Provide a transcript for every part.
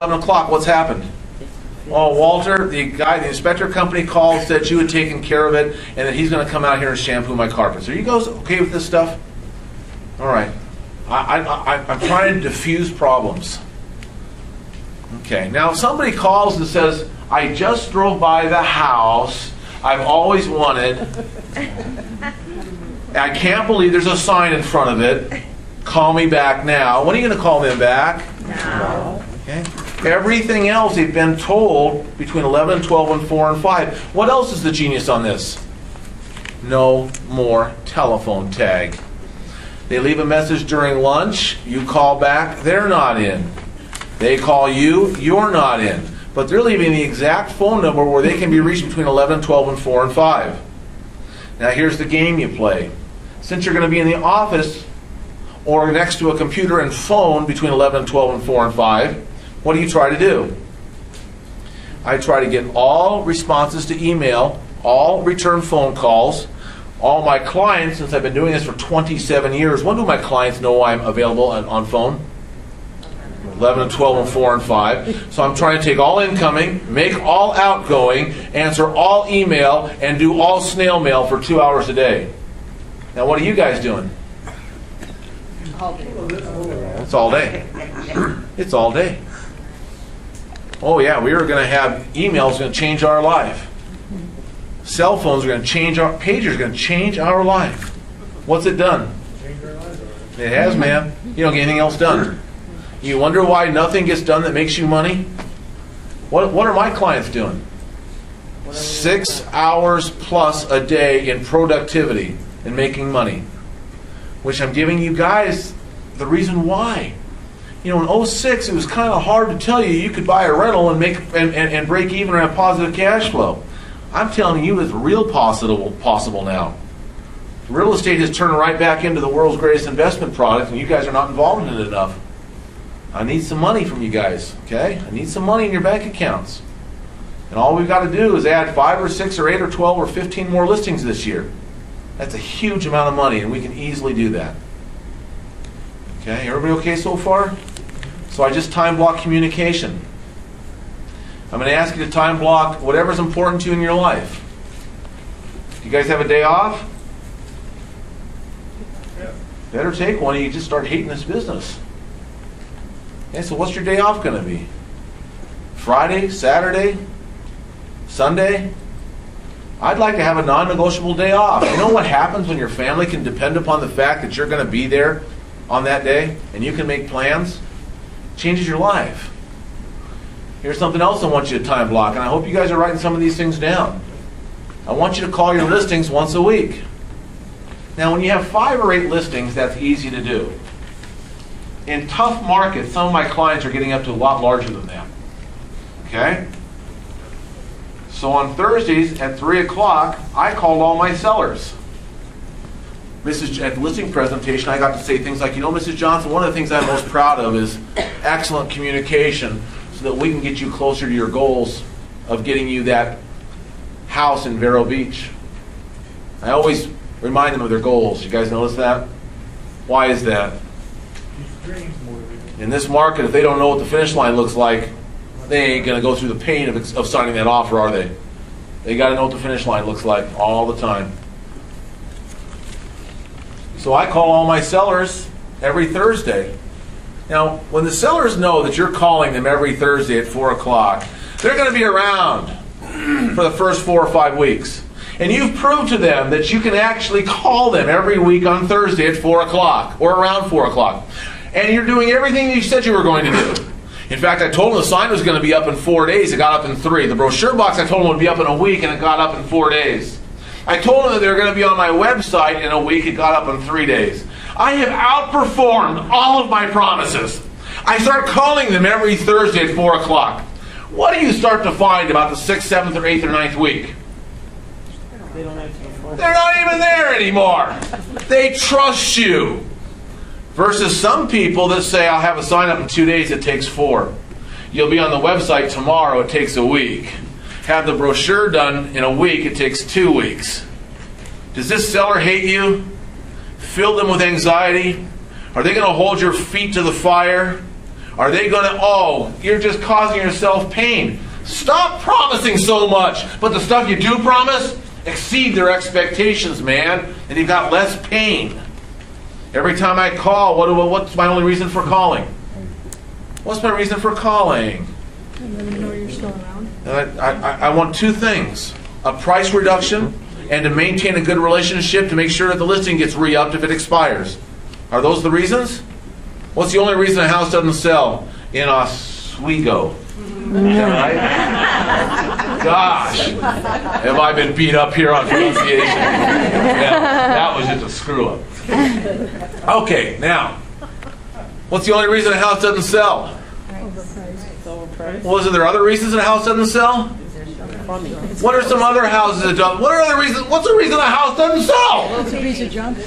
11 o'clock, what's happened? Oh, Walter, the inspector company called, said you had taken care of it, and that he's going to come out here and shampoo my carpets. Are you guys okay with this stuff? All right. I'm trying to diffuse problems. Okay. Now, if somebody calls and says, I just drove by the house I've always wanted. I can't believe there's a sign in front of it. Call me back now. When are you going to call them back? No. Okay. Everything else they've been told between 11 and 12 and 4 and 5. What else is the genius on this? No more telephone tag. They leave a message during lunch. You call back. They're not in. They call you. You're not in. But they're leaving the exact phone number where they can be reached between 11 and 12 and 4 and 5. Now here's the game you play. Since you're going to be in the office or next to a computer and phone between 11 and 12 and 4 and 5, what do you try to do? I try to get all responses to email, all return phone calls, all my clients, since I've been doing this for 27 years, when do my clients know I'm available on phone? 11 and 12 and 4 and 5. So I'm trying to take all incoming, make all outgoing, answer all email, and do all snail mail for 2 hours a day. Now what are you guys doing? All day. It's all day. It's all day. Oh yeah, we are going to have emails going to change our life. Cell phones are going to change our, pagers are going to change our life. What's it done? It has, man. You don't get anything else done. You wonder why nothing gets done that makes you money? What are my clients doing? 6 hours plus a day in productivity and making money. Which I'm giving you guys the reason why. You know, in 06, it was kind of hard to tell you could buy a rental and make and break even or have positive cash flow. I'm telling you, it's real possible now. Real estate has turned right back into the world's greatest investment product, and you guys are not involved in it enough. I need some money from you guys, okay? I need some money in your bank accounts. And all we've got to do is add 5 or 6 or 8 or 12 or 15 more listings this year. That's a huge amount of money, and we can easily do that. Okay, everybody okay so far? So I just time block communication. I'm going to ask you to time block whatever's important to you in your life. Do you guys have a day off? Yeah. Better take one or you just start hating this business. Okay, so what's your day off going to be? Friday, Saturday, Sunday? I'd like to have a non-negotiable day off. You know what happens when your family can depend upon the fact that you're going to be there on that day and you can make plans? It changes your life. Here's something else I want you to time block, and I hope you guys are writing some of these things down. I want you to call your listings once a week. Now when you have 5 or 8 listings, that's easy to do. In tough markets, some of my clients are getting up to a lot larger than that. Okay? So on Thursdays at 3 o'clock, I called all my sellers. At the listing presentation, I got to say things like, you know, Mrs. Johnson, one of the things I'm most proud of is excellent communication so that we can get you closer to your goals of getting you that house in Vero Beach. I always remind them of their goals. You guys notice that? Why is that? In this market, if they don't know what the finish line looks like, they ain't going to go through the pain of signing that offer, are they? They got to know what the finish line looks like all the time. So I call all my sellers every Thursday. Now, when the sellers know that you're calling them every Thursday at 4 o'clock, they're going to be around for the first 4 or 5 weeks. And you've proved to them that you can actually call them every week on Thursday at 4 o'clock or around 4 o'clock. And you're doing everything you said you were going to do. In fact, I told them the sign was going to be up in 4 days. It got up in 3. The brochure box I told them would be up in a week, and it got up in 4 days. I told them that they were going to be on my website in a week. It got up in 3 days. I have outperformed all of my promises. I start calling them every Thursday at 4 o'clock. What do you start to find about the 6th, 7th, or 8th, or 9th week? They're not even there anymore. They trust you. Versus some people that say, I'll have a sign up in 2 days, it takes 4. You'll be on the website tomorrow, it takes a week. Have the brochure done in a week, it takes 2 weeks. Does this seller hate you? Fill them with anxiety? Are they going to hold your feet to the fire? Are they going to, oh, you're just causing yourself pain. Stop promising so much. But the stuff you do promise, exceed their expectations, man. And you've got less pain. Every time I call, what's my only reason for calling? What's my reason for calling? I want two things. A price reduction and to maintain a good relationship to make sure that the listing gets re-upped if it expires. Are those the reasons? What's the only reason a house doesn't sell in Oswego? Is that right? Gosh, have I been beat up here on pronunciation? Yeah, that was just a screw up. Okay, now, what's the only reason a house doesn't sell? Well, is there other reasons a house doesn't sell? What are some other houses that don't? What are other reasons? What's the reason a house doesn't sell? It's a piece of junk.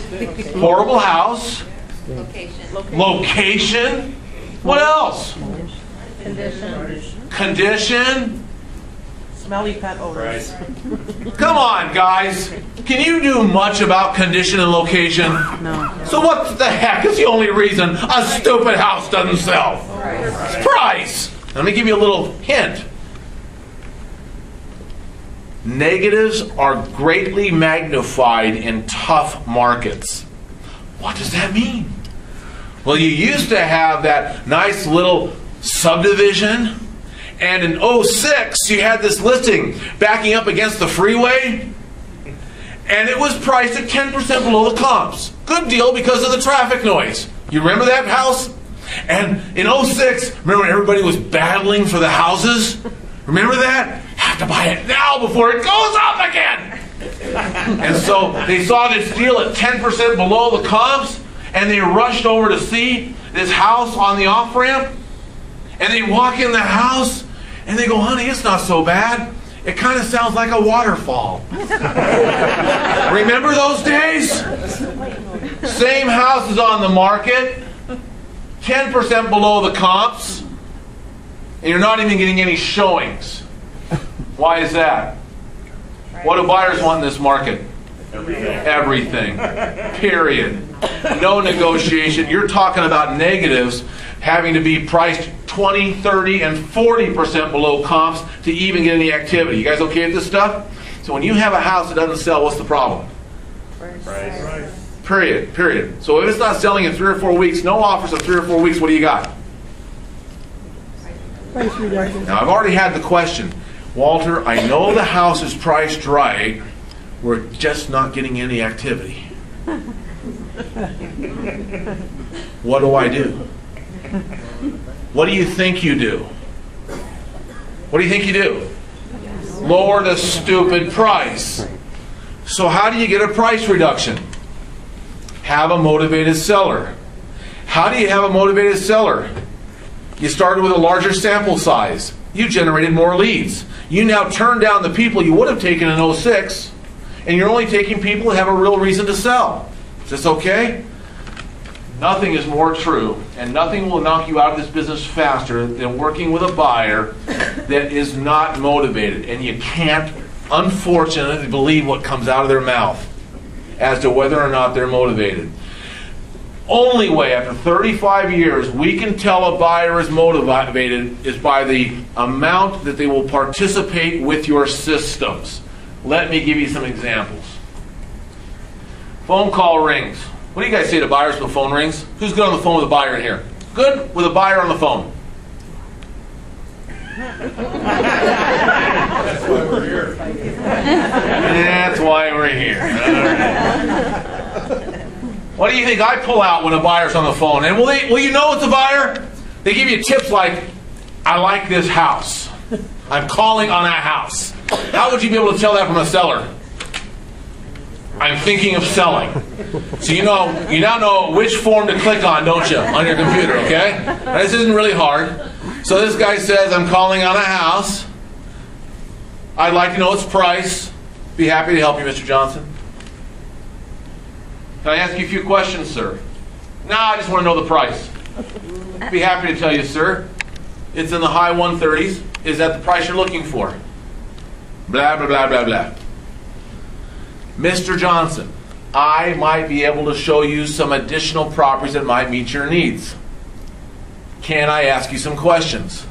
Horrible house. Location. Location. What else? Condition. Smelly pet odors. Come on, guys. Can you do much about condition and location? No. So what the heck is the only reason a stupid house doesn't sell? It's price. Let me give you a little hint. Negatives are greatly magnified in tough markets. What does that mean? Well, you used to have that nice little subdivision, and in '06 you had this listing backing up against the freeway, and it was priced at 10% below the comps. Good deal because of the traffic noise. You remember that house? And in '06, remember when everybody was battling for the houses? Remember that? Have to buy it now before it goes up again. And so they saw this deal at 10% below the comps, and they rushed over to see this house on the off-ramp. And they walk in the house, and they go, honey, it's not so bad. It kind of sounds like a waterfall. Remember those days? Same house is on the market, 10% below the comps, and you're not even getting any showings. Why is that? What do buyers want in this market? Everything. Period. No negotiation. You're talking about negatives having to be priced 20, 30, and 40% below comps to even get any activity. You guys okay with this stuff? So when you have a house that doesn't sell, what's the problem? Price. Period. Period. So if it's not selling in 3 or 4 weeks, no offers in 3 or 4 weeks, what do you got? Price reduction. Now I've already had the question. Walter, I know the house is priced right. We're just not getting any activity. What do I do? What do you think you do? What do you think you do? Lower the stupid price. So how do you get a price reduction? Have a motivated seller. How do you have a motivated seller? You started with a larger sample size. You generated more leads. You now turn down the people you would have taken in '06, and you're only taking people who have a real reason to sell. Is this okay? Nothing is more true, and nothing will knock you out of this business faster than working with a buyer that is not motivated. And you can't, unfortunately, believe what comes out of their mouth as to whether or not they're motivated. Only way, after 35 years, we can tell a buyer is motivated is by the amount that they will participate with your systems. Let me give you some examples. Phone call rings. What do you guys say to buyers when the phone rings? Who's good on the phone with a buyer in here? Good with a buyer on the phone. That's why we're here. That's why we're here. What do you think I pull out when a buyer's on the phone? And will you know it's a buyer? They give you tips like, I like this house. I'm calling on that house. How would you be able to tell that from a seller? I'm thinking of selling. So you now know which form to click on, don't you, on your computer, okay? Now, this isn't really hard. So this guy says, I'm calling on a house. I'd like to know its price. Be happy to help you, Mr. Johnson. Can I ask you a few questions, sir? No, I just want to know the price. Be happy to tell you, sir. It's in the high 130s. Is that the price you're looking for? Blah, blah, blah, blah, blah. Mr. Johnson, I might be able to show you some additional properties that might meet your needs. Can I ask you some questions?